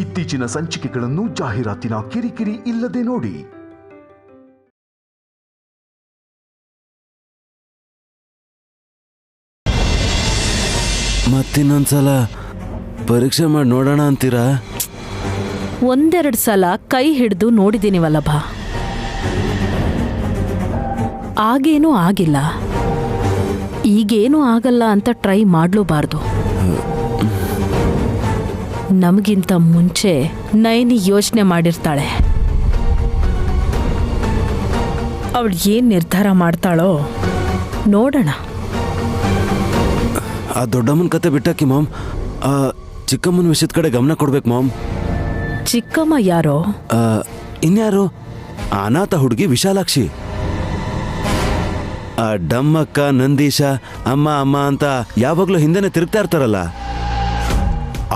ಇತ್ತೀಚಿನ ಸಂಚಿಕೆಗಳನ್ನು ಜಾಹೀರಾತಿನ ಕಿರಿಕಿರಿ ಇಲ್ಲದೆ ನೋಡಿ. ಮತ್ತಿನ್ನೊಂದ್ಸಲ ಪರೀಕ್ಷೆ ಮಾಡಿ ನೋಡೋಣ ಅಂತೀರಾ? ಒಂದೆರಡು ಸಲ ಕೈ ಹಿಡಿದು ನೋಡಿದ್ದೀನಿ ವಲ್ಲಭ, ಆಗೇನೂ ಆಗಿಲ್ಲ. ಈಗೇನೂ ಆಗಲ್ಲ ಅಂತ ಟ್ರೈ ಮಾಡಲೂಬಾರ್ದು. ನಮಗಿಂತ ಮುಂಚೆ ನೈನಿ ಯೋಚನೆ ಮಾಡಿರ್ತಾಳೆ. ಅವಳು ಏನು ನಿರ್ಧಾರ ಮಾಡ್ತಾಳೋ ನೋಡೋಣ. ಆ ದೊಡ್ಡಮ್ಮನ ಕತೆ ಬಿಟ್ಟಾಕಿ ಮಾಮ್, ಆ ಚಿಕ್ಕಮ್ಮನ ವಿಷಯದ ಕಡೆ ಗಮನ ಕೊಡ್ಬೇಕು ಮಾಮ್. ಚಿಕ್ಕಮ್ಮ ಯಾರೋ? ಇನ್ಯಾರು? ಅನಾಥ ಹುಡುಗಿ ವಿಶಾಲಾಕ್ಷಿ. ಆ ಡಮ್ಮಕ್ಕ, ನಂದೀಶ, ಅಮ್ಮ ಅಮ್ಮ ಅಂತ ಯಾವಾಗಲೂ ಹಿಂದೆನೆ ತಿರುಗ್ತಾ ಇರ್ತಾರಲ್ಲ,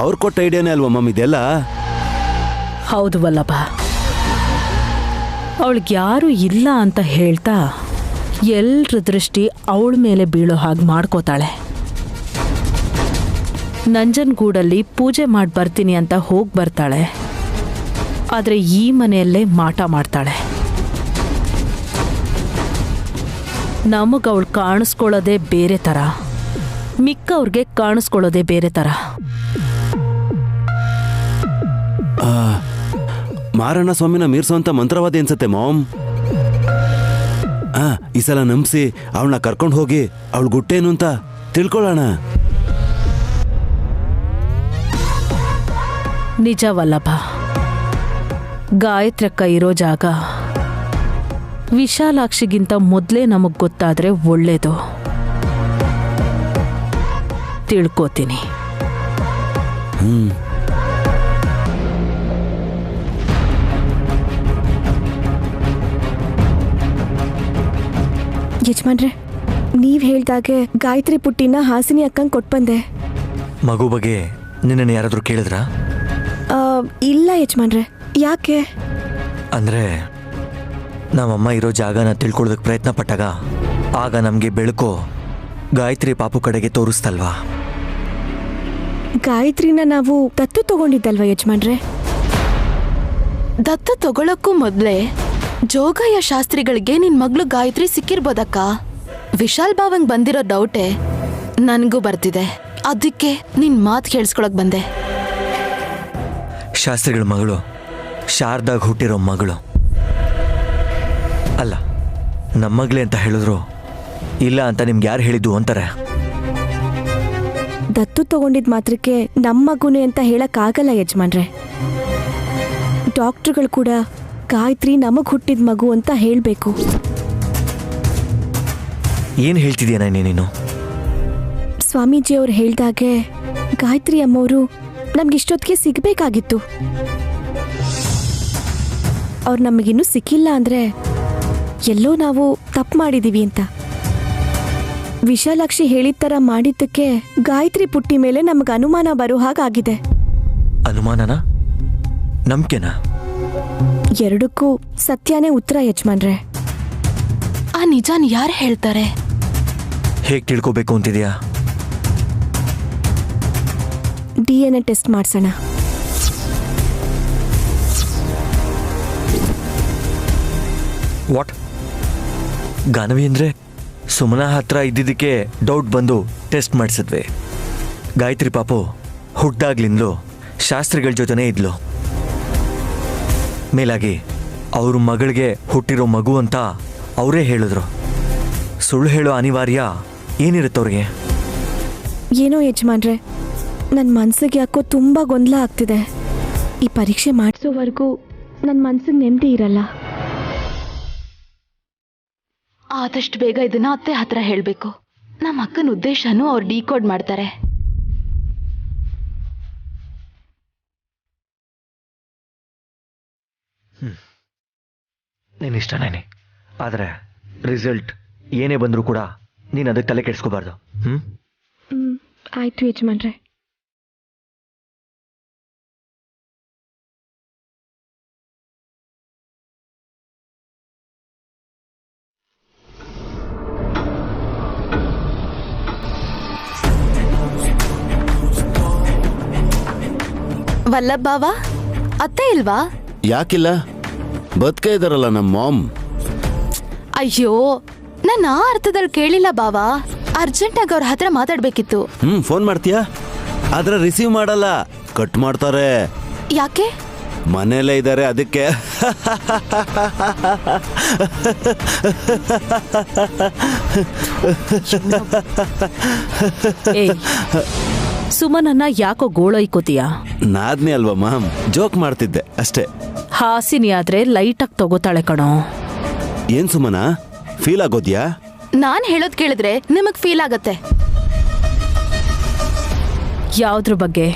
ಅವ್ರು ಕೊಟ್ಟ ಐಡಿಯಾನೇ ಅಲ್ವಾ ಮಮ್ ಇದೆಲ್ಲ? ಹೌದು ವಲ್ಲಭ, ಅವಳಿಗೆ ಯಾರು ಇಲ್ಲ ಅಂತ ಹೇಳ್ತಾ ಎಲ್ರ ದೃಷ್ಟಿ ಅವಳ ಮೇಲೆ ಬೀಳೋ ಹಾಗೆ ಮಾಡ್ಕೋತಾಳೆ. ನಂಜನಗೂಡಲ್ಲಿ ಪೂಜೆ ಮಾಡಿ ಬರ್ತೀನಿ ಅಂತ ಹೋಗಿ ಬರ್ತಾಳೆ, ಆದರೆ ಈ ಮನೆಯಲ್ಲೇ ಮಾಟ ಮಾಡ್ತಾಳೆ. ನಮಗೆ ಅವಳು ಕಾಣಿಸ್ಕೊಳ್ಳೋದೇ ಬೇರೆ ಥರ, ಮಿಕ್ಕವ್ರಿಗೆ ಕಾಣಿಸ್ಕೊಳ್ಳೋದೇ ಬೇರೆ ಥರ. ಮಾರಣ್ಣ ಸ್ವಾಮಿನ ಮೀರ್ಸೋಂಥ ಮಂತ್ರವಾದಿ ಅನ್ಸತ್ತೆ ಮಾಮ್. ಈ ಸಲ ನಂಬಿಸಿ ಅವಳನ್ನ ಕರ್ಕೊಂಡು ಹೋಗಿ ಅವಳು ಗುಟ್ಟೇನು ಅಂತ ತಿಳ್ಕೊಳ್ಳೋಣ. ನಿಜ ವಲ್ಲಭ, ಗಾಯತ್ರಕ್ಕ ಇರೋ ಜಾಗ ವಿಶಾಲಾಕ್ಷಿಗಿಂತ ಮೊದಲೇ ನಮಗೆ ಗೊತ್ತಾದ್ರೆ ಒಳ್ಳೇದು. ತಿಳ್ಕೋತೀನಿ. ಯಜಮಾನ್ರೆ, ನೀವ್ ಹೇಳ್ದಾಗೆ ಗಾಯತ್ರಿ ಪುಟ್ಟಿನ ಹಾಸಿನಿ ಅಕ್ಕಂಗೆ ಕೊಟ್ಬಂದೆ. ಮಗು ಬಗ್ಗೆ ನಿನ್ನನ್ನು ಯಾರಾದರೂ ಕೇಳಿದ್ರಾ? ಇಲ್ಲ ಯಜಮಾನ್ರೆ. ಯಾಕೆ? ಅಂದರೆ ನಮ್ಮಮ್ಮ ಇರೋ ಜಾಗನ ತಿಳ್ಕೊಳ್ಳೋದಕ್ಕೆ ಪ್ರಯತ್ನ ಪಟ್ಟಾಗ ಆಗ ನಮಗೆ ಬೆಳಕು ಗಾಯತ್ರಿ ಪಾಪು ಕಡೆಗೆ ತೋರಿಸ್ತಲ್ವಾ? ಗಾಯತ್ರಿನ ನಾವು ದತ್ತು ತಗೊಂಡಿದ್ದಲ್ವಾ ಯಜಮಾನ್ರೆ? ದತ್ತು ತಗೊಳಕ್ಕೂ ಮೊದಲೇ ಜೋಗಯ್ಯ ಶಾಸ್ತ್ರಿಗಳಿಗೆ ನಿನ್ ಮಗಳು ಗಾಯತ್ರಿ ಸಿಕ್ಕಿರ್ಬೋದಕ್ಕ. ವಿಶಾಲ್ ಬಾವಂಗ್ ಬಂದಿರೋ ಡೌಟೇ ನನಗೂ ಬರ್ತಿದೆ. ಅದಕ್ಕೆ ನಿನ್ ಮಾತು ಕೇಳಿಸ್ಕೊಳಕ್ ಬಂದೆ. ಶಾಸ್ತ್ರಿಗಳ ಮಗಳು ಶಾರದಾಗ ಹುಟ್ಟಿರೋ ಮಗಳು ಅಲ್ಲ, ನಮ್ಮ ಮಗಳೇ ಅಂತ ಹೇಳಿದ್ರು ಇಲ್ಲ ಅಂತ ನಿಮ್ಗೆ ಯಾರು ಹೇಳಿದ್ದು ಅಂತಾರೆ. ದತ್ತು ತಗೊಂಡಿದ್ ಮಾತ್ರಕ್ಕೆ ನಮ್ಮ ಮಗುನೆ ಅಂತ ಹೇಳಕ್ಕಾಗಲ್ಲ ಯಜಮಾನ್ರೆ. ಡಾಕ್ಟರ್ಗಳು ಕೂಡ ಗಾಯತ್ರಿ ನಮಗ್ ಹುಟ್ಟಿದ ಮಗು ಅಂತ ಹೇಳ್ಬೇಕು. ಏನು ಹೇಳ್ತಿದ್ಯಾ ನೀನು? ಸ್ವಾಮೀಜಿ ಅವ್ರು ಹೇಳ್ದಾಗೆ ಗಾಯತ್ರಿ ಅಮ್ಮವರು ನಮ್ಗಿಷ್ಟೊತ್ತಿಗೆ ಸಿಗ್ಬೇಕಾಗಿತ್ತು. ಅವ್ರು ನಮಗಿನ್ನೂ ಸಿಕ್ಕಿಲ್ಲ ಅಂದ್ರೆ ಎಲ್ಲೋ ನಾವು ತಪ್ಪು ಮಾಡಿದೀವಿ ಅಂತ. ವಿಶಾಲಾಕ್ಷಿ ಹೇಳಿದ ಥರ ಮಾಡಿದ್ದಕ್ಕೆ ಗಾಯತ್ರಿ ಪುಟ್ಟಿ ಮೇಲೆ ನಮಗೆ ಅನುಮಾನ ಬರೋ ಹಾಗಾಗಿದೆ. ಅನುಮಾನನಾ ನಂಬಿಕೆನಾ? ಎರಡಕ್ಕೂ ಸತ್ಯನೇ ಉತ್ತರ ಯಜಮಾನ್ರೆ. ಆ ನಿಜಾನ್ ಯಾರು ಹೇಳ್ತಾರೆ? ಹೇಗೆ ತಿಳ್ಕೋಬೇಕು ಅಂತಿದ್ಯಾ? DNA ಟೆಸ್ಟ್ ಮಾಡ್ಸೋಣ. ವಾಟ್? ಗಾನವಿ ಅಂದರೆ ಸುಮನಾ ಹತ್ರ ಇದ್ದಿದ್ದಕ್ಕೆ ಡೌಟ್ ಬಂದು ಟೆಸ್ಟ್ ಮಾಡಿಸಿದ್ವಿ. ಗಾಯತ್ರಿ ಪಾಪು ಹುಟ್ಟಾಗ್ಲಿಂದಲೂ ಶಾಸ್ತ್ರಿಗಳ ಜೊತೆನೇ ಇದ್ಲು. ಮೇಲಾಗಿ ಅವ್ರ ಮಗಳಿಗೆ ಹುಟ್ಟಿರೋ ಮಗು ಅಂತ ಅವರೇ ಹೇಳಿದ್ರು. ಸುಳ್ಳು ಹೇಳೋ ಅನಿವಾರ್ಯ ಏನಿರುತ್ತವ್ರಿಗೆ? ಏನೋ ಯಜಮಾನ್ರೆ, ನನ್ನ ಮನ್ಸಿಗೆ ಯಾಕೋ ತುಂಬ ಗೊಂದಲ ಆಗ್ತಿದೆ. ಈ ಪರೀಕ್ಷೆ ಮಾಡಿಸೋವರೆಗೂ ನನ್ನ ಮನ್ಸಿಗೆ ನೆಮ್ಮದಿ ಇರಲ್ಲ. ಆದಷ್ಟು ಬೇಗ ಇದನ್ನ ಅತ್ತೆ ಹತ್ರ ಹೇಳಬೇಕು. ನಮ್ಮ ಅಕ್ಕನ ಉದ್ದೇಶನೂ ಅವ್ರು ಡಿಕೋಡ್ ಮಾಡ್ತಾರೆ. ನೀನಿಷ್ಟ ನೇನೆ, ಆದರೆ ರಿಸಲ್ಟ್ ಏನೇ ಬಂದರೂ ಕೂಡ ನೀನು ಅದಕ್ಕೆ ತಲೆ ಕೆಡಿಸ್ಕೋಬಾರ್ದು. ಆಯ್ತು ಯಜಮಾನ್ರೆ. ವಲ್ಲಭ್ ಬಾವ ಅತ್ತೆ ಇಲ್ವಾ? ಯಾಕಿಲ್ಲ, ಬದುಕೇ ಇದಾರಲ್ಲ ನಮ್ಮ ಮಾಮ್. ಅಯ್ಯೋ, ನಾನು ಆ ಅರ್ಥದಲ್ಲಿ ಕೇಳಿಲ್ಲ ಬಾವ. ಅರ್ಜೆಂಟಾಗಿ ಅವ್ರ ಹತ್ರ ಮಾತಾಡ್ಬೇಕಿತ್ತು. ಫೋನ್ ಮಾಡ್ತೀಯಾ? ಆದ್ರೆ ರಿಸೀವ್ ಮಾಡಲ್ಲ, ಕಟ್ ಮಾಡ್ತಾರೆ. ಯಾಕೆ? ಮನೇಲೇ ಇದ್ದಾರೆ ಅದಕ್ಕೆ. ಏಯ್, ಸುಮನನ್ನ ಯಾಕೋ ಗೋಳೈಕೋತೀಯ? ನಾದ್ನಿ ಅಲ್ವಾ ಮಾಮ್, ಜೋಕ್ ಮಾಡ್ತಿದ್ದೆ ಅಷ್ಟೇ. ಹಾಸಿನಿ ಆದ್ರೆ ಲೈಟಾಗಿ ತಗೋತಾಳೆ ಕಣೋ. ಏನ್ ಸುಮನ, ಫೀಲ್ ಆಗೋದ್ಯಾ? ನಾನ್ ಹೇಳೋದ್ ಕೇಳಿದ್ರೆ ನಿಮಗ್ ಫೀಲ್ ಆಗತ್ತೆ. ಯಾವ್ದ್ರ ಬಗ್ಗೆ?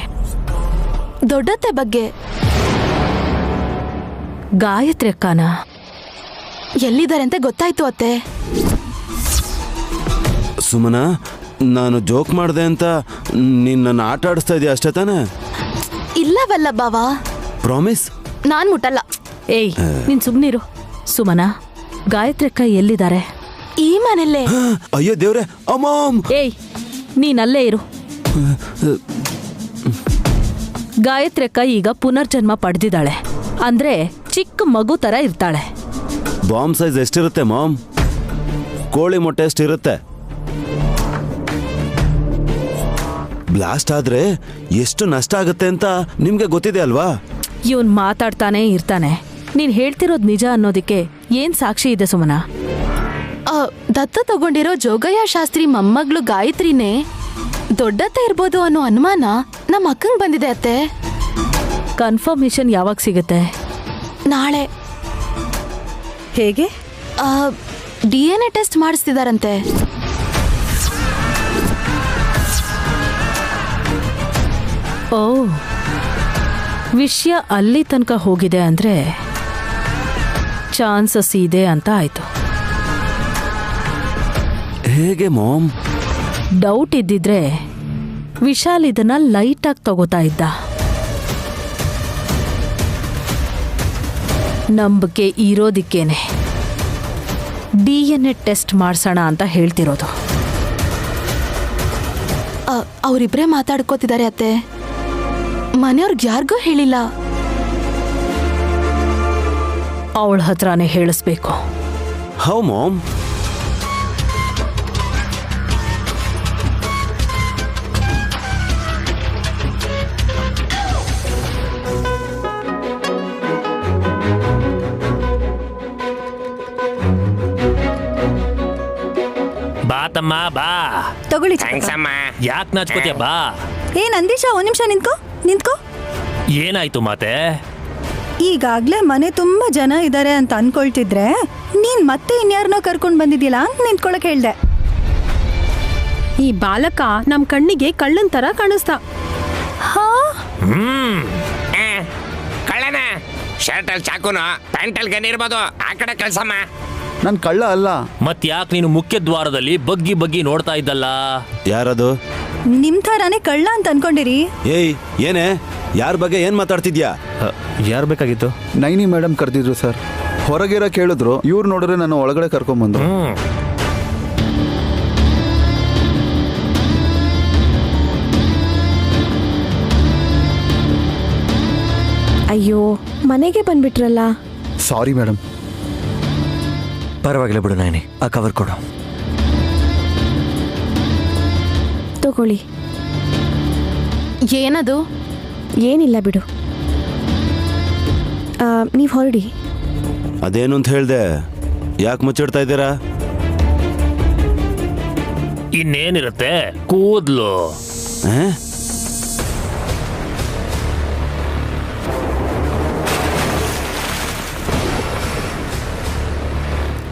ದೊಡ್ಡತ್ತೆ ಬಗ್ಗೆ. ಗಾಯತ್ರಿ ಅಕ್ಕನ ಎಲ್ಲಿದ್ದಾರೆ ಅಂತ ಗೊತ್ತಾಯ್ತು ಅತ್ತೆ. ಸುಮನ, ನಾನು ಜೋಕ್ ಮಾಡಿದೆ ಅಂತ ನಿನ್ನ ಆಟ ಆಡಿಸ್ತಾ ಇದೆಯಾ ಅಷ್ಟೇ ತಾನೆ? ಇಲ್ಲ ವಲ್ಲಭ್ ಬಾವ, ಪ್ರಾಮಿಸ್? ನಾನ್ ಮುಟ್ಟಲ್ಲ. ಏಯ್, ನೀನ್ ಸುಮ್ನಿರು. ಸುಮನ, ಗಾಯತ್ರಿ ಅಕ್ಕ ಎಲ್ಲಿದ್ದಾರೆ? ಈ ಮನೆಯಲ್ಲೇ. ಅಯ್ಯೋ ದೇವ್ರೆ, ಅಮ್ಮಾಮ್! ಏಯ್, ನೀನಲ್ಲೇ ಇರು. ಗಾಯತ್ರಿ ಅಕ್ಕ ಈಗ ಪುನರ್ಜನ್ಮ ಪಡೆದಿದ್ದಾಳೆ. ಅಂದ್ರೆ ಚಿಕ್ಕ ಮಗು ತರ ಇರ್ತಾಳೆ. ಬಾಂಬ್ ಸೈಜ್ ಎಷ್ಟಿರುತ್ತೆ ಮಾಮ್? ಕೋಳಿ ಮೊಟ್ಟೆ ಎಷ್ಟಿರುತ್ತೆ? ಬ್ಲಾಸ್ಟ್ ಆದ್ರೆ ಎಷ್ಟು ನಷ್ಟ ಆಗುತ್ತೆ ಅಂತ ನಿಮ್ಗೆ ಗೊತ್ತಿದೆ ಅಲ್ವಾ? ಇವನ್ ಮಾತಾಡ್ತಾನೆ ಇರ್ತಾನೆ. ನೀನ್ ಹೇಳ್ತಿರೋದ್ ನಿಜ ಅನ್ನೋದಿಕ್ಕೆ ಏನ್ ಸಾಕ್ಷಿ ಇದೆ ಸುಮನ? ದತ್ತ ತಗೊಂಡಿರೋ ಜೋಗಯ್ಯ ಶಾಸ್ತ್ರಿ ಮೊಮ್ಮಗಳು ಗಾಯತ್ರಿನೇ ದೊಡ್ಡತ್ತೆ ಇರ್ಬೋದು ಅನ್ನೋ ಅನುಮಾನ ನಮ್ಮ ಅಕ್ಕಂಗ್ ಬಂದಿದೆ ಅತ್ತೆ. ಕನ್ಫರ್ಮೇಶನ್ ಯಾವಾಗ ಸಿಗುತ್ತೆ? ನಾಳೆ. ಹೇಗೆ? DNA test ಮಾಡಿಸ್ತಿದಾರಂತೆ. ಓ, ವಿಷಯ ಅಲ್ಲಿ ತನಕ ಹೋಗಿದೆ ಅಂದ್ರೆ ಚಾನ್ಸಸ್ ಇದೆ ಅಂತ ಆಯ್ತು. ಹೇಗೆ ಮಾಮ್? ಡೌಟ್ ಇದ್ದಿದ್ರೆ ವಿಶಾಲ್ ಇದನ್ನ ಲೈಟಾಗಿ ತಗೋತಾ ಇದ್ದ. ನಂಬಿಕೆ ಇರೋದಿಕ್ಕೇನೆ DNA ಟೆಸ್ಟ್ ಮಾಡ್ಸೋಣ ಅಂತ ಹೇಳ್ತಿರೋದು. ಅವರಿಬ್ರೇ ಮಾತಾಡ್ಕೋತಿದ್ದಾರೆ ಅತ್ತೆ. ಮನೆಯವ್ರಿಗೆ ಯಾರಿಗೂ ಹೇಳಿಲ್ಲ. ಅವಳ ಹತ್ರನೇ ಹೇಳಿಸ್ಬೇಕು. How ma'am? ಬಾ ತಮ್ಮ ಬಾ. ತಗೊಳ್ಳಿ. ಯಾಕೆ ನಾಚ್ಕೋತಿಯ? ಬಾ. ಏ ನಂದೀಶ, ಒಂದ್ ನಿಮಿಷ ನಿಂತ್ಕೋ. ಏನಾಯ್ತು ಮಾತೆ? ಈಗಾಗ್ಲೇ ಮನೆ ತುಂಬಾ ಜನ ಇದಾರೆ ಅಂತ ಅನ್ಕೊಳ್ತಿದ್ರೆ ನೀನ್ ಮತ್ತೆ ಇನ್ಯಾರನ್ನೋ ಕರ್ಕೊಂಡ್ ಬಂದಿದ್ಯಲ್ಲ ಅಂತ ನಿಂತ್ಕೊಳಕ್ ಹೇಳ್ದೆ. ಈ ಬಾಲಕ ನಮ್ ಕಣ್ಣಿಗೆ ಕಳ್ಳನ್ ತರ ಕಾಣಿಸ್ತ. ಕಳ್ಳನ ಶರ್ಟ್ ಅಲ್ಲಿ ಚಾಕುನು, ಪ್ಯಾಂಟ್ ಅಲ್ಲಿ ಗನ್ ಇರ್ಬೋದು. ಆ ಕಡೆ ಕಳ್ಸಮ್ಮ. ನನ್ ಕಳ್ಳ ಅಲ್ಲ. ಮತ್ ಯಾಕೆ ನೀನು ಮುಖ್ಯ ದ್ವಾರದಲ್ಲಿ ಬಗ್ಗಿ ಬಗ್ಗಿ ನೋಡ್ತಾ ಇದ್ದಲ್ಲ? ಯಾರದು? ನಿಮ್ ಥರಾನೇ ಕಳ್ಳ ಅಂತ ಅನ್ಕೊಂಡಿರಿ. ಏಯ್, ಏನೇ? ಯಾರ ಬಗ್ಗೆ ಏನ್ ಮಾತಾಡ್ತಿದ್ಯಾ? ಯಾರು ಬೇಕಾಗಿತ್ತು? Naini madam ಕರೆದಿದ್ರು sir. ಹೊರಗಿರ ಕೇಳಿದ್ರು, ಇವ್ರು ನೋಡಿದ್ರೆ ನಾನು ಒಳಗಡೆ ಕರ್ಕೊಂಡ್ಬಂದ್ರು. ಅಯ್ಯೋ, ಮನೆಗೆ ಬಂದ್ಬಿಟ್ರಲ್ಲ. Sorry madam. ಪರವಾಗಿಲ್ಲ ಬಿಡು ನೈನಿ, ಆ ಕವರ್ ಕೊಡು. ತಗೊಳ್ಳಿ. ಏನದು? ಏನಿಲ್ಲ ಬಿಡು, ನೀವು ಹೊರಡಿ. ಅದೇನು ಅಂತ ಹೇಳ್ದೆ, ಯಾಕೆ ಮುಚ್ಚಿಡ್ತಾ ಇದ್ದೀರಾ? ಇನ್ನೇನಿರುತ್ತೆ? ಕೂದ್ಲು.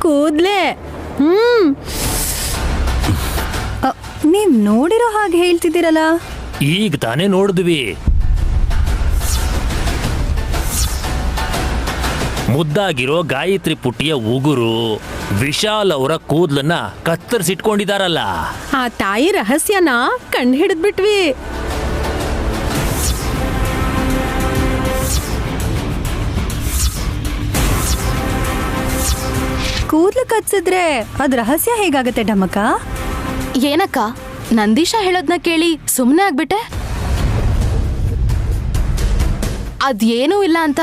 ಕೂದ್ಲೆ. ನೀವ್ ನೋಡಿರೋ ಹಾಗೆ ಹೇಳ್ತಿದ್ದೀರಲ್ಲ. ಈಗ ತಾನೇ ನೋಡಿದ್ವಿ. ಮುದ್ದಾಗಿರೋ ಗಾಯತ್ರಿ ಪುಟ್ಟಿಯ ಉಗುರು, ವಿಶಾಲ್ ಅವರ ಕೂದ್ಲನ್ನ ಕತ್ತರಿಸಿಟ್ಕೊಂಡಿದಾರಲ್ಲ. ಆ ತಾಯಿ ರಹಸ್ಯನ ಕಂಡು ಹಿಡಿದ್ಬಿಟ್ವಿ. ಕೂದ್ಲು ಕಚ್ಸಿದ್ರೆ ಅದ್ ರಹಸ್ಯ ಹೇಗಾಗತ್ತೆ ಡಮಕ? ಏನಕ್ಕ, ನಂದೀಶ ಹೇಳೋದ್ನ ಕೇಳಿ ಸುಮ್ಮನೆ ಆಗ್ಬಿಟ್ಟೆ? ಅದೇನೂ ಇಲ್ಲ ಅಂತ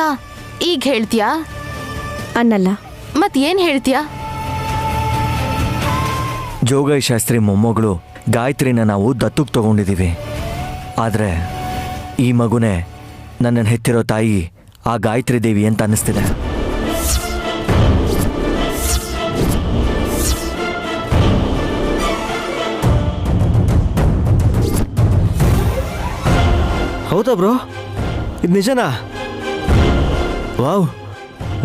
ಈಗ ಹೇಳ್ತೀಯಾ? ಅನ್ನಲ್ಲ. ಮತ್ ಏನ್ ಹೇಳ್ತೀಯಾ? ಜೋಗಯ್ಯ ಶಾಸ್ತ್ರಿ ಮೊಮ್ಮಗಳು ಗಾಯತ್ರಿನ ನಾವು ದತ್ತಕ್ಕೆ ತಗೊಂಡಿದ್ದೀವಿ. ಆದರೆ ಈ ಮಗುನೇ ನನ್ನನ್ನು ಹೆತ್ತಿರೋ ತಾಯಿ ಆ ಗಾಯತ್ರಿ ದೇವಿ ಅಂತ ಅನ್ನಿಸ್ತಿದೆ. ಹೌದಾ ಬ್ರೋ, ಇದು ನಿಜನಾ? ವಾವ್,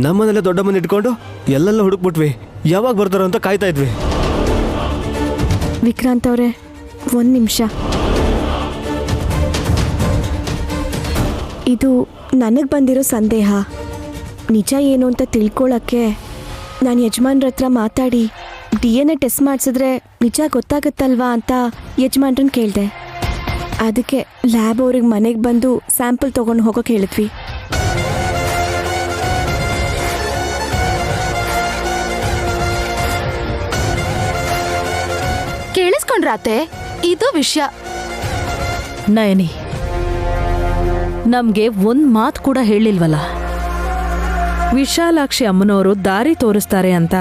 ನಮ್ಮನೆಲ್ಲ ದೊಡ್ಡಮ್ಮನ ಇಟ್ಕೊಂಡು ಎಲ್ಲೆಲ್ಲ ಹುಡುಕ್ಬಿಟ್ವಿ, ಯಾವಾಗ ಬರ್ತಾರೋ ಅಂತ ಕಾಯ್ತಾ ಇದ್ವಿ. ವಿಕ್ರಾಂತ್ ಅವರೇ, 1 ನಿಮಿಷ. ಇದು ನನಗೆ ಬಂದಿರೋ ಸಂದೇಹ. ನಿಜ ಏನು ಅಂತ ತಿಳ್ಕೊಳ್ಳೋಕ್ಕೆ ನಾನು ಯಜಮಾನ್ರ ಹತ್ರ ಮಾತಾಡಿ DNA ಟೆಸ್ಟ್ ಮಾಡಿಸಿದ್ರೆ ನಿಜ ಗೊತ್ತಾಗುತ್ತಲ್ವಾ ಅಂತ ಯಜಮಾನ್ರನ್ನ ಕೇಳಿದೆ. ಅದಕ್ಕೆ ಲ್ಯಾಬ್ ಅವ್ರಿಗೆ ಮನೆಗೆ ಬಂದು ಸ್ಯಾಂಪಲ್ ತೊಗೊಂಡು ಹೋಗೋಕೆ ಹೇಳಿದ್ವಿ. ಕೇಳಿಸ್ಕೊಂಡ್ರಾತೆ? ಇದು ವಿಷಯ. ನಯನಿ, ನಮ್ಗೆ ಒಂದ್ ಮಾತು ಕೂಡ ಹೇಳಿಲ್ವಲ್ಲ. ವಿಶಾಲಾಕ್ಷಿ ಅಮ್ಮನವರು ದಾರಿ ತೋರಿಸ್ತಾರೆ ಅಂತ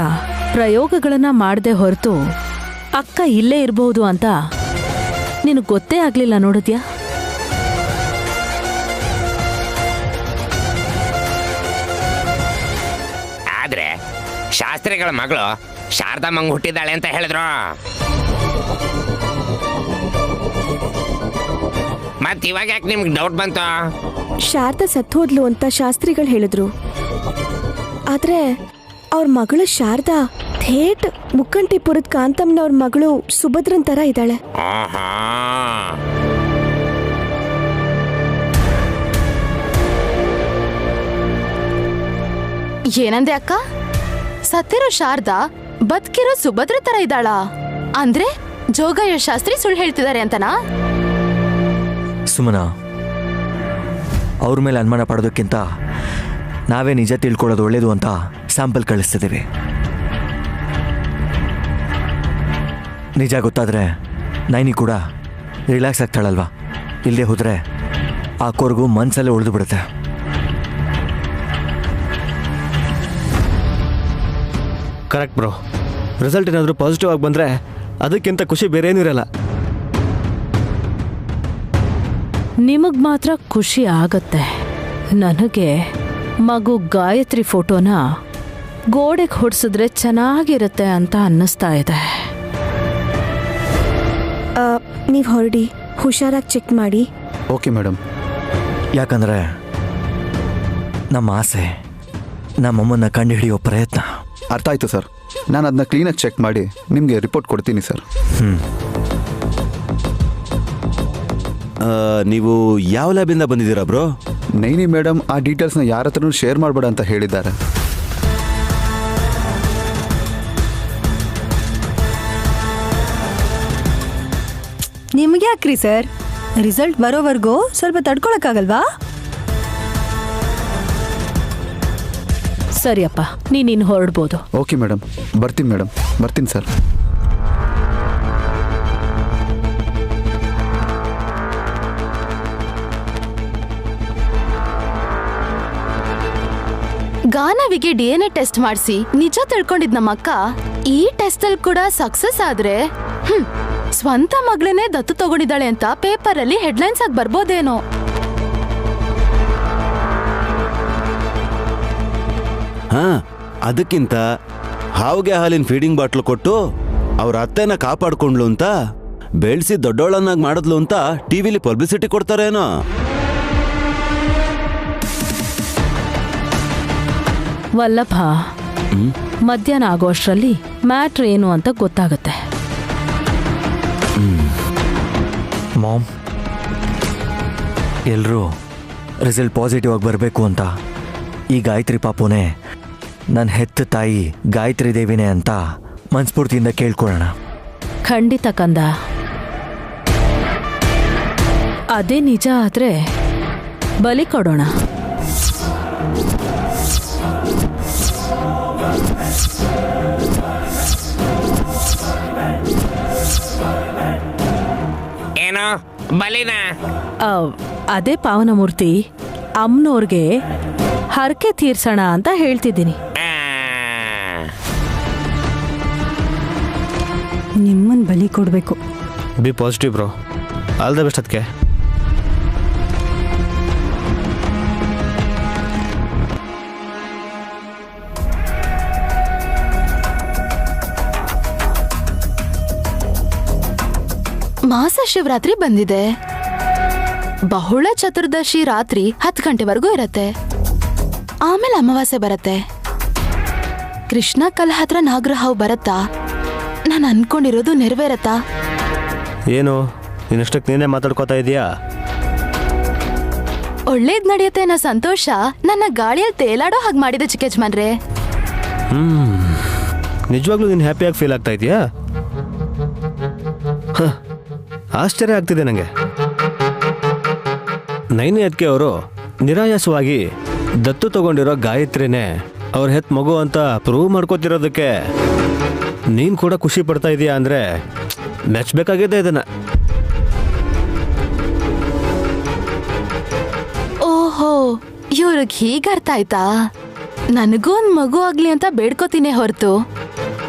ಪ್ರಯೋಗಗಳನ್ನ ಮಾಡದೆ ಹೊರತು ಅಕ್ಕ ಇಲ್ಲೇ ಇರಬಹುದು ಅಂತ ನಿನಗೆ ಗೊತ್ತೇ ಆಗ್ಲಿಲ್ಲ. ನೋಡಿದ್ಯಾ? ಆದ್ರೆ ಶಾಸ್ತ್ರಿಗಳ ಮಗಳು ಶಾರದಮ್ಮಂಗ್ ಹುಟ್ಟಿದ್ದಾಳೆ ಅಂತ ಹೇಳಿದ್ರು. ಮತ್ ಇವಾಗ ಯಾಕೆ ನಿಮ್ಗೆ ಡೌಟ್ ಬಂತು? ಶಾರದಾ ಸತ್ತೋದ್ಲು ಅಂತ ಶಾಸ್ತ್ರಿಗಳು ಹೇಳಿದ್ರು. ಆದ್ರೆ ಅವ್ರ ಮಗಳು ಶಾರದಾ ಥೇಟ್ ಮುಕ್ಕಂಟಿಪುರದ ಕಾಂತಮ್ಮನವ್ರ ಮಗಳು ಸುಭದ್ರನ್ ತರ ಇದ್ದಾಳೆ. ಏನಂದೆ ಅಕ್ಕ? ಸತ್ತಿರೋ ಶಾರದಾ ಬದುಕಿರೋ ಸುಭದ್ರ ತರ ಇದ್ದಾಳ ಅಂದ್ರೆ ಜೋಗಯ್ಯ ಶಾಸ್ತ್ರಿ ಸುಳ್ಳು ಹೇಳ್ತಿದ್ದಾರೆ ಅಂತನಾ? ಸುಮನಾ, ಅವ್ರ ಮೇಲೆ ಅನುಮಾನ ಪಡೋದಕ್ಕಿಂತ ನಾವೇ ನಿಜ ತಿಳ್ಕೊಳ್ಳೋದು ಒಳ್ಳೇದು ಅಂತ ಸ್ಯಾಂಪಲ್ ಕಳಿಸ್ತಿದ್ದೀವಿ. ನಿಜ ಗೊತ್ತಾದರೆ ನೈನಿ ಕೂಡ ರಿಲ್ಯಾಕ್ಸ್ ಆಗ್ತಾಳಲ್ವಾ? ಇಲ್ಲದೆ ಹೋದರೆ ಆ ಕೊರಗು ಮನಸ್ಸಲ್ಲೇ ಉಳಿದು ಬಿಡುತ್ತೆ. Correct bro. ರಿಸಲ್ಟ್ ಏನಾದರೂ ಪಾಸಿಟಿವ್ ಆಗಿ ಬಂದರೆ ಅದಕ್ಕಿಂತ ಖುಷಿ ಬೇರೆ ಏನೂ ಇರಲ್ಲ. ನಿಮಗ್ ಮಾತ್ರ ಖುಷಿ ಆಗತ್ತೆ. ನನಗೆ ಮಗು ಗಾಯತ್ರಿ ಫೋಟೋನ ಗೋಡೆಗೆ ಹೊಡ್ಸಿದ್ರೆ ಚೆನ್ನಾಗಿರುತ್ತೆ ಅಂತ ಅನ್ನಿಸ್ತಾ ಇದೆ. ನೀವು ಹೊರಡಿ, ಹುಷಾರಾಗಿ ಚೆಕ್ ಮಾಡಿ. Okay madam. ಯಾಕಂದರೆ ನಮ್ಮ ಆಸೆ ನಮ್ಮಮ್ಮನ್ನ ಕಂಡು ಹಿಡಿಯೋ ಪ್ರಯತ್ನ. ಅರ್ಥ ಆಯಿತು ಸರ್. ನಾನು ಅದನ್ನ ಕ್ಲೀನಾಗಿ ಚೆಕ್ ಮಾಡಿ ನಿಮಗೆ ರಿಪೋರ್ಟ್ ಕೊಡ್ತೀನಿ ಸರ್. ನೀವು ಯಾವ ಲ್ಯಾಬಿಂದ ಬಂದಿದ್ದೀರಾ ಬ್ರೋ? ನೈನಿ ಮೇಡಮ್ ಆ ಡೀಟೇಲ್ಸ್ನ ಯಾರ ಹತ್ರನೂ ಶೇರ್ ಮಾಡಬೇಡ ಅಂತ ಹೇಳಿದ್ದಾರೆ. ನಿಮ್ಗೆ ಯಾಕ್ರಿ ಸರ್? ರಿಸಲ್ಟ್ ಬರೋವರೆಗೂ ಸ್ವಲ್ಪ ತಡ್ಕೊಳಕ್ಕಾಗಲ್ವಾ? ಸರಿಯಪ್ಪ, ನೀನು ಹೊರಡ್ಬೋದು. ಓಕೆ ಮೇಡಮ್, ಬರ್ತೀನಿ ಮೇಡಮ್, ಬರ್ತೀನಿ ಸರ್. ಗಾನವಿಗೆ DNA ಟೆಸ್ಟ್ ಮಾಡಿಸಿ ನಿಜ ತಿಳ್ಕೊಂಡಿದ್ ನಮ್ಮ ಅಕ್ಕ ಈ ಟೆಸ್ಟ್ ಅಲ್ಲಿ ಕೂಡ ಸಕ್ಸಸ್ ಆದ್ರೆ ಸ್ವಂತ ಮಗಳನ್ನೇ ದತ್ತು ತಗೊಂಡಿದ್ದಾಳೆ ಅಂತ ಪೇಪರ್ ಅಲ್ಲಿ ಹೆಡ್ಲೈನ್ಸ್ ಆಗಿ ಬರ್ಬೋದೇನೋ. ಹಾ, ಅದಕ್ಕಿಂತ ಹಾವಿಗೆ ಹಾಲಿನ ಫೀಡಿಂಗ್ ಬಾಟ್ಲು ಕೊಟ್ಟು ಅವ್ರ ಅತ್ತೆನ ಕಾಪಾಡ್ಕೊಂಡ್ಲು ಅಂತ ಬೆಳೆಸಿ ದೊಡ್ಡೋಳನ್ನಾಗಿ ಮಾಡಿದ್ಲು ಅಂತ ಟಿವಿಲಿ ಪಬ್ಲಿಸಿಟಿ ಕೊಡ್ತಾರೇನೋ. ವಲ್ಲಭ, ಮಧ್ಯಾಹ್ನ ಆಗೋಷ್ಟರಲ್ಲಿ ಮ್ಯಾಟ್ರ್ ಏನು ಅಂತ ಗೊತ್ತಾಗುತ್ತೆ. ಮಾಮ್, ಎಲ್ಲರೂ ರಿಸಲ್ಟ್ ಪಾಸಿಟಿವ್ ಆಗಿ ಬರಬೇಕು ಅಂತ ಈ ಗಾಯತ್ರಿ ಪಾಪುನೇ ನನ್ನ ಹೆತ್ತ ತಾಯಿ ಗಾಯತ್ರಿ ದೇವಿನೇ ಅಂತ ಮನಸ್ಫೂರ್ತಿಯಿಂದ ಕೇಳ್ಕೊಳ್ಳೋಣ. ಖಂಡಿತ ಕಂದ. ಅದೇ ನಿಜ ಆದ್ರೆ ಬಲಿ ಕೊಡೋಣ. ಏನೋ ಬಲಿನ? ಅದೇ ಪಾವನಮೂರ್ತಿ, ಅಮ್ಮನವ್ರಿಗೆ ಹರಕೆ ತೀರ್ಸೋಣ ಅಂತ ಹೇಳ್ತಿದ್ದೀನಿ. ನಿಮ್ಮನ್ ಬಲಿ ಕೊಡ್ಬೇಕು. B positive bro. All the best ಅದಕ್ಕೆ. ಮಾಸ ಶಿವರಾತ್ರಿ ಬಂದಿದೆ. ಬಹುಳ ಚತುರ್ದಶಿ ರಾತ್ರಿ 10 ಗಂಟೆವರೆಗೂ ಇರತ್ತೆ. ಆಮೇಲೆ ಅಮಾವಾಸ್ಯೆ ಬರತ್ತೆ. ಕೃಷ್ಣ ಕಲ್ ಹತ್ರ ನಾಗರಹಾವು ಬರತ್ತಾ? ನಾನು ಅನ್ಕೊಂಡಿರೋದು ನೆರವೇರತ್ತಾ? ಏನು ನೀನಷ್ಟಕ್ಕೆ ನೀನೇ ಮಾತಾಡ್ಕೋತಾ ಇದೀಯಾ? ಒಳ್ಳೇದ್ ನಡೆಯುತ್ತೆ ಅನ್ನೋ ಸಂತೋಷ ನನ್ನ ಗಾಳಿಯಲ್ಲಿ ತೇಲಾಡೋ ಹಾಗೆ ಮಾಡಿದೆ ಚಿಕ್ಕ ಯಜಮಾನ್ರೆ. ನಿಜವಾಗ್ಲೂ ನೀನು ಹ್ಯಾಪಿಯಾಗಿ ಫೀಲ್ ಆಗ್ತಾ ಇದೆಯಾ? ಆಶ್ಚರ್ಯ ಆಗ್ತಿದೆ ನನಗೆ. ನೈನಿ ಅದಕ್ಕೆ ಅವರು ನಿರಾಯಾಸವಾಗಿ ದತ್ತು ತಗೊಂಡಿರೋ ಗಾಯತ್ರಿನೇ ಅವ್ರ ಹೆತ್ ಮಗು ಅಂತ ಪ್ರೂವ್ ಮಾಡ್ಕೋತಿರೋದಕ್ಕೆ ನೀನು ಕೂಡ ಖುಷಿ ಪಡ್ತಾ ಇದೀಯಾ ಅಂದರೆ ಮೆಚ್ಚಬೇಕಾಗಿದೆ ಇದನ್ನ. ಓಹೋ, ಇವ್ರಿಗೆ ಹೀಗ ಅರ್ಥ ಆಯ್ತಾ? ನನಗೂ ಒಂದ್ ಮಗು ಆಗ್ಲಿ ಅಂತ ಬೇಡ್ಕೋತೀನಿ ಹೊರತು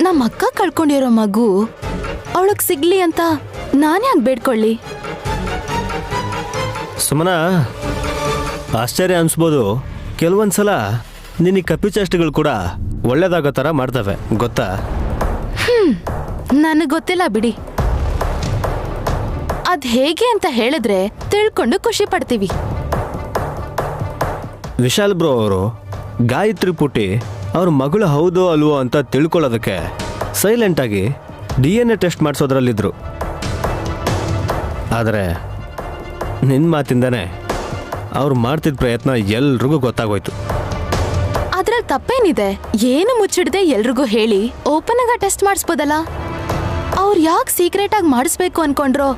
ನಮ್ಮ ಅಕ್ಕ ಕಳ್ಕೊಂಡಿರೋ ಮಗು ಅವಳಗ್ ಸಿಗ್ಲಿ ಅಂತ ನಾನೇ ಹಂಗ್ ಬೇಡ್ಕೊಳ್ಳಿ. ಸುಮನ, ಆಶ್ಚರ್ಯ ಅನ್ಸ್ಬೋದು, ಕೆಲವೊಂದ್ಸಲ ನಿನ್ನ ಕಪಿಚೇಷ್ಟೆಗಳು ಕೂಡ ಒಳ್ಳೇದಾಗೋ ಥರ ಮಾಡ್ತವೆ, ಗೊತ್ತಾ? ನನಗ್ ಗೊತ್ತಿಲ್ಲ ಬಿಡಿ. ಅದ್ ಹೇಗೆ ಅಂತ ಹೇಳಿದ್ರೆ ತಿಳ್ಕೊಂಡು ಖುಷಿ ಪಡ್ತೀವಿ. ವಿಶಾಲ್ ಬ್ರೋ ಅವರು ಗಾಯತ್ರಿ ಪುಟಿ ಅವ್ರ ಮಗಳು ಹೌದೋ ಅಲ್ವೋ ಅಂತ ತಿಳ್ಕೊಳ್ಳೋದಕ್ಕೆ ಸೈಲೆಂಟಾಗಿ DNA ಟೆಸ್ಟ್ ಮಾಡಿಸೋದ್ರಲ್ಲಿದ್ರು. ಆದರೆ ನಿನ್ನ ಮಾತಿಂದನೇ ಅವ್ರು ಮಾಡ್ತಿದ್ದ ಪ್ರಯತ್ನ ಎಲ್ರಿಗೂ ಗೊತ್ತಾಗೋಯ್ತು. ಅದ್ರಲ್ಲಿ ತಪ್ಪೇನಿದೆ? ಏನು ಮುಚ್ಚಿಡದೆ ಎಲ್ರಿಗೂ ಹೇಳಿ ಓಪನ್ ಆಗ ಟೆಸ್ಟ್ ಮಾಡಿಸ್ಬೋದಲ್ಲ. ಅವ್ರು ಯಾಕೆ ಸೀಕ್ರೆಟ್ ಆಗಿ ಮಾಡಿಸ್ಬೇಕು ಅನ್ಕೊಂಡ್ರೋ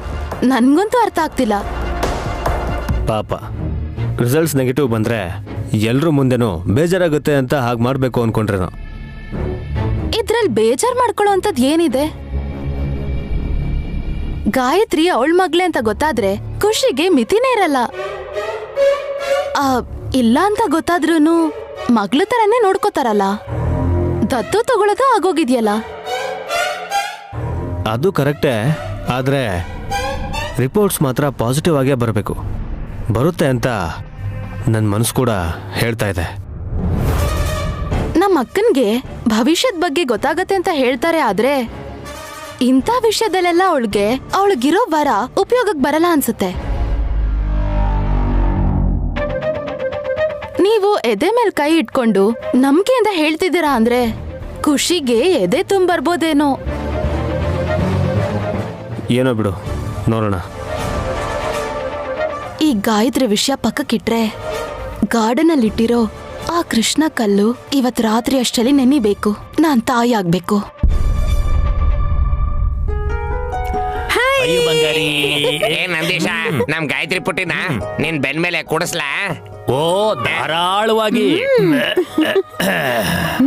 ನನ್ಗಂತೂ ಅರ್ಥ ಆಗ್ತಿಲ್ಲ. ಪಾಪ, ರಿಸಲ್ಟ್ಸ್ ನೆಗೆಟಿವ್ ಬಂದ್ರೆ ಎಲ್ರ ಮುಂದೆನೂ ಬೇಜಾರಾಗುತ್ತೆ ಅಂತ ಹಾಗೆ ಮಾಡಬೇಕು ಅನ್ಕೊಂಡ್ರೇನೋ. ಇದ್ರಲ್ಲಿ ಬೇಜಾರ್ ಮಾಡ್ಕೊಳ್ಳೋ ಅಂತದ್ ಏನಿದೆ? ಗಾಯತ್ರಿ ಅವಳ ಮಗ್ಳೆ ಅಂತ ಗೊತ್ತಾದ್ರೆ ಖುಷಿಗೆ ಮಿತಿನೇ ಇರಲ್ಲ. ಇಲ್ಲ ಅಂತ ಗೊತ್ತಾದ್ರೂನು ಮಗ್ಳ ತರನೇ ನೋಡ್ಕೋತಾರಲ್ಲ. ದತ್ತು ತಗೊಳ್ಳೋದು ಆಗೋಗಿದ್ಯಲ್ಲ. ಅದು ಕರೆಕ್ಟೇ, ಆದರೆ ರಿಪೋರ್ಟ್ಸ್ ಮಾತ್ರ ಪಾಸಿಟಿವ್ ಆಗೇ ಬರಬೇಕು. ಬರುತ್ತೆ ಅಂತ ನನ್ನ ಮನಸ್ಸು ಕೂಡ ಹೇಳ್ತಾ ಇದೆ. ನಮ್ಮ ಅಕ್ಕನ್ಗೆ ಭವಿಷ್ಯದ ಬಗ್ಗೆ ಗೊತ್ತಾಗತ್ತೆ ಅಂತ ಹೇಳ್ತಾರೆ. ಆದ್ರೆ ಇಂಥ ವಿಷಯದಲ್ಲೆಲ್ಲ ಅವಳಿಗಿರೋ ವರ ಉಪಯೋಗಕ್ಕೆ ಬರಲ್ಲ ಅನ್ಸುತ್ತೆ. ನೀವು ಎದೆ ಮೇಲೆ ಕೈ ಇಟ್ಕೊಂಡು ನಂಬಿಕೆಯಿಂದ ಹೇಳ್ತಿದ್ದೀರಾ ಅಂದ್ರೆ ಖುಷಿಗೆ ಎದೆ ತುಂಬರ್ಬೋದೇನೋ. ಏನೋ ಬಿಡು, ನೋಡೋಣ. ಈ ಗಾಯತ್ರಿ ವಿಷಯ ಪಕ್ಕಕ್ಕಿಟ್ರೆ ಗಾರ್ಡನ್ ಅಲ್ಲಿ ಇಟ್ಟಿರೋ ಆ ಕೃಷ್ಣ ಕಲ್ಲು ಇವತ್ ರಾತ್ರಿ ಅಷ್ಟರಲ್ಲಿ ನೆನಿಬೇಕು. ನಾನ್ ತಾಯಿ ಆಗ್ಬೇಕು. ಅಯ್ಯೋ ಬಂಗಾರಿ. ಏನ್ ನಂದೀಶ, ನಮ್ ಗಾಯತ್ರಿ ಪುಟ್ಟಿನ ನಿನ್ ಬೆನ್ ಮೇಲೆ ಕೂಡಿಸ್ಲಾ? ಓ, ಧಾರಾಳವಾಗಿ.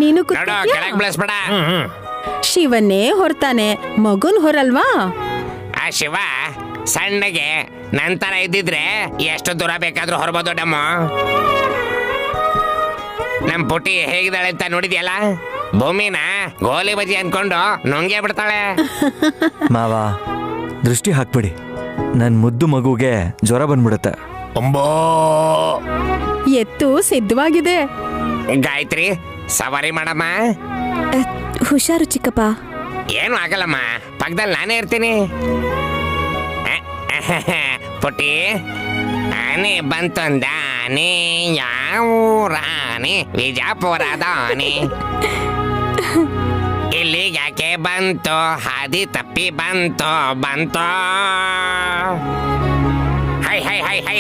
ನೀನು ನೋಡು, ಕೆಳಗ್ ಬೆಳೆಸ್ಬೇಡ. ಶಿವನ್ನೇ ಹೊರ್ತಾನೆ, ಮಗುನ್ ಹೊರಲ್ವಾ? ಆ ಶಿವ ಸಣ್ಣಗೆ ನಂತರ ಇದ್ದಿದ್ರೆ ಎಷ್ಟು ದೂರ ಬೇಕಾದ್ರೂ ಹೊರಬೋದು. ನಮ್ ಪುಟ್ಟಿ ಹೇಗಿದ್ದಾಳೆ ಅಂತ ನೋಡಿದ್ಯಲ್ಲ? ಭೂಮಿನ ಗೋಲಿ ಬಜಿ ಅನ್ಕೊಂಡು ನುಂಗೇ ಬಿಡ್ತಾಳೆ. ಮಾವ, ದೃಷ್ಟಿ ಹಾಕ್ಬಿಡಿ. ನನ್ ಮುದ್ದು ಮಗುಗೆ ಜ್ವರ ಬಂದ್ಬಿಡುತ್ತೆ. ಎತ್ತು ಸಿದ್ಧವಾಗಿದೆ. ಗಾಯತ್ರಿ, ಸವಾರಿ ಮಾಡಮ್ಮ. ಹುಷಾರು ಚಿಕ್ಕಪ್ಪ. ಏನು ಆಗಲ್ಲಮ್ಮ, ಪಕ್ಕದಲ್ಲಿ ನಾನೇ ಇರ್ತೀನಿ. ಪುಟ್ಟಿ, ಆನೆ ಬಂತಂದ ಆನೆ, ಯಾವೂರಾನೆ? ವಿಜಾಪುರದ ಆನೆ. ಇಲ್ಲಿಗೆ ಯಾಕೆ ಬಂತು? ಹಾದಿ ತಪ್ಪಿ ಬಂತು. Hi hi hi hi.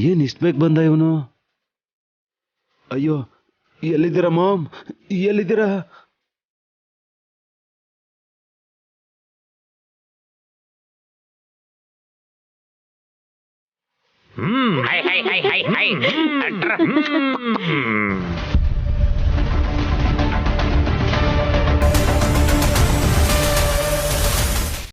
ಏನ್ ಇಷ್ಟ ಬೇಗ ಬಂದ ಇವನು? ಅಯ್ಯೋ, ಎಲ್ಲಿದ್ದೀರಾ ಮಾಮ್? ಎಲ್ಲಿದ್ದೀರಾ? Hi hi hi hi hi ಅಟ್ರ